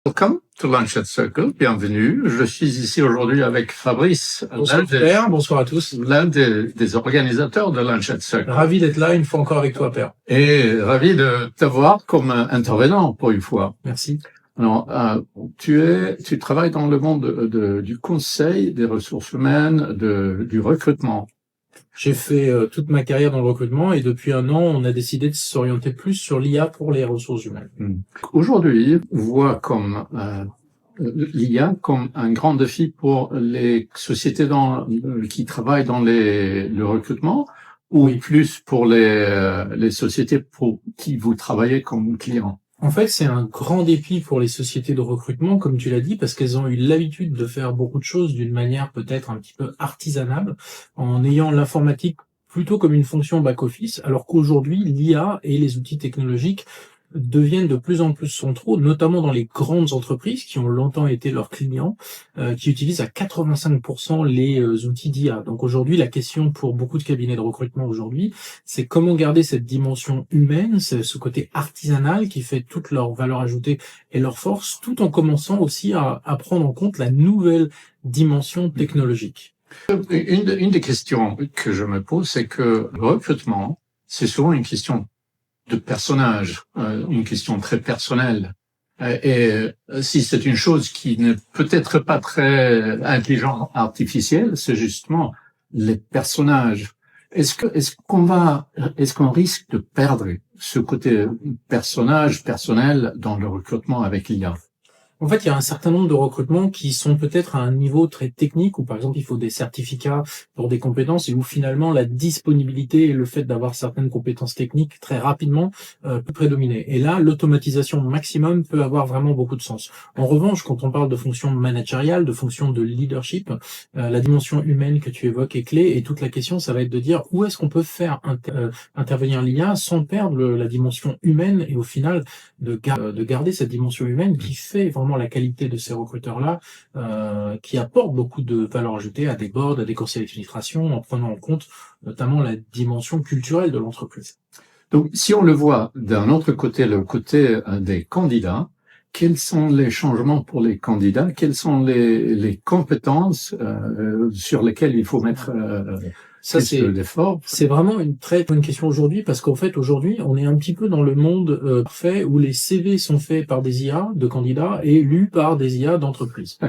Welcome to Lunch at Circle, bienvenue. Je suis ici aujourd'hui avec Fabrice, Bonsoir Père, bonsoir à tous. l'un des organisateurs de Lunch at Circle. Ravi d'être là une fois encore avec toi Père. Et ravi de t'avoir comme intervenant pour une fois. Merci. Alors, tu travailles dans le monde du conseil, des ressources humaines, du recrutement. J'ai fait toute ma carrière dans le recrutement et depuis un an, on a décidé de s'orienter plus sur l'IA pour les ressources humaines. Aujourd'hui, on voit comme l'IA comme un grand défi pour les sociétés qui travaillent dans le recrutement, ou Oui. plus pour les sociétés pour qui vous travaillez comme client. En fait, c'est un grand défi pour les sociétés de recrutement, comme tu l'as dit, parce qu'elles ont eu l'habitude de faire beaucoup de choses d'une manière peut-être un petit peu artisanale, en ayant l'informatique plutôt comme une fonction back-office, alors qu'aujourd'hui, l'IA et les outils technologiques deviennent de plus en plus centraux, notamment dans les grandes entreprises qui ont longtemps été leurs clients, qui utilisent à 85% les outils d'IA. Donc aujourd'hui, la question pour beaucoup de cabinets de recrutement aujourd'hui, c'est comment garder cette dimension humaine, ce côté artisanal qui fait toute leur valeur ajoutée et leur force, tout en commençant aussi à prendre en compte la nouvelle dimension technologique. Une des questions que je me pose, c'est que le recrutement, c'est souvent une question de personnage, une question très personnelle. Et si c'est une chose qui n'est peut-être pas très intelligente artificielle, c'est justement les personnages. Est-ce qu'on risque de perdre ce côté personnage personnel dans le recrutement avec l'IA? En fait, il y a un certain nombre de recrutements qui sont peut-être à un niveau très technique, où par exemple il faut des certificats pour des compétences, et où finalement la disponibilité et le fait d'avoir certaines compétences techniques très rapidement peut prédominer. Et là, l'automatisation maximum peut avoir vraiment beaucoup de sens. En revanche, quand on parle de fonctions managériales, de fonctions de leadership, la dimension humaine que tu évoques est clé, et toute la question, ça va être de dire où est-ce qu'on peut faire intervenir l'IA sans perdre la dimension humaine, et au final de garder cette dimension humaine qui fait vraiment la qualité de ces recruteurs-là, qui apportent beaucoup de valeur ajoutée à des boards, à des conseils d'administration, en prenant en compte notamment la dimension culturelle de l'entreprise. Donc, si on le voit d'un autre côté, le côté des candidats, quels sont les changements pour les candidats? Quelles sont les compétences sur lesquelles il faut mettre Ça, l'effort? C'est vraiment une très bonne question aujourd'hui, parce qu'en fait, aujourd'hui, on est un petit peu dans le monde parfait où les CV sont faits par des IA de candidats et lus par des IA d'entreprises.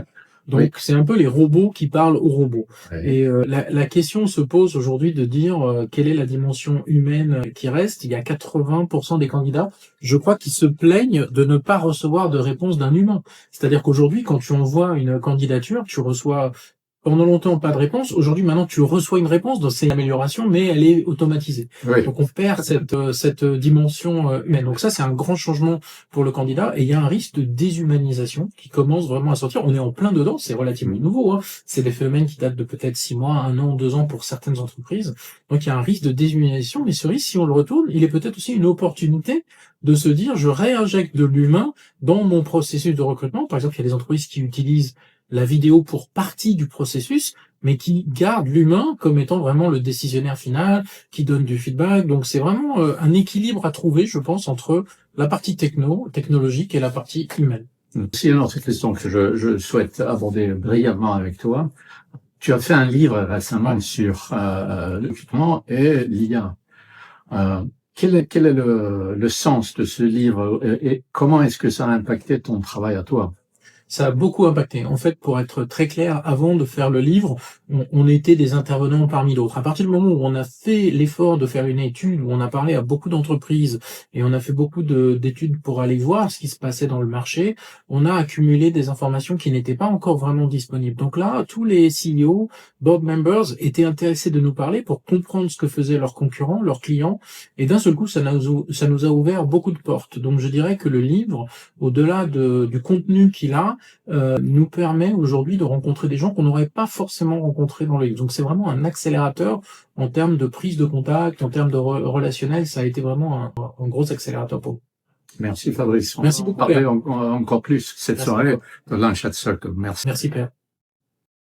Donc, Oui. c'est un peu les robots qui parlent aux robots. Oui. Et la question se pose aujourd'hui de dire quelle est la dimension humaine qui reste. Il y a 80% des candidats, je crois, qui se plaignent de ne pas recevoir de réponse d'un humain. C'est-à-dire qu'aujourd'hui, quand tu envoies une candidature, tu reçois pendant longtemps pas de réponse. Aujourd'hui, maintenant, tu reçois une réponse, donc c'est une amélioration, mais elle est automatisée. Oui. Donc on perd cette dimension humaine. Donc ça, c'est un grand changement pour le candidat, et il y a un risque de déshumanisation qui commence vraiment à sortir. On est en plein dedans, c'est relativement nouveau, hein. C'est des phénomènes qui datent de peut-être 6 mois, 1 an, 2 ans pour certaines entreprises. Donc il y a un risque de déshumanisation, mais ce risque, si on le retourne, il est peut-être aussi une opportunité de se dire, je réinjecte de l'humain dans mon processus de recrutement. Par exemple, il y a des entreprises qui utilisent la vidéo pour partie du processus, mais qui garde l'humain comme étant vraiment le décisionnaire final, qui donne du feedback. Donc c'est vraiment un équilibre à trouver, je pense, entre la partie technologique et la partie humaine. C'est une autre question que je souhaite aborder brièvement avec toi. Tu as fait un livre récemment sur le recrutement et l'IA. Quel est le sens de ce livre et comment est-ce que ça a impacté ton travail à toi? Ça a beaucoup impacté. En fait, pour être très clair, avant de faire le livre, on était des intervenants parmi d'autres. À partir du moment où on a fait l'effort de faire une étude, où on a parlé à beaucoup d'entreprises et on a fait beaucoup d'études pour aller voir ce qui se passait dans le marché, on a accumulé des informations qui n'étaient pas encore vraiment disponibles. Donc là, tous les CEO, board members étaient intéressés de nous parler pour comprendre ce que faisaient leurs concurrents, leurs clients, et d'un seul coup, ça nous a ouvert beaucoup de portes. Donc je dirais que le livre, au-delà du contenu qu'il a, nous permet aujourd'hui de rencontrer des gens qu'on n'aurait pas forcément rencontrés dans le livre. Donc c'est vraiment un accélérateur en termes de prise de contact, en termes de relationnel. Ça a été vraiment un gros accélérateur pour nous. Merci Fabrice. Merci beaucoup, On va parler encore plus cette soirée de Lunch at Circle. Merci. Merci Père.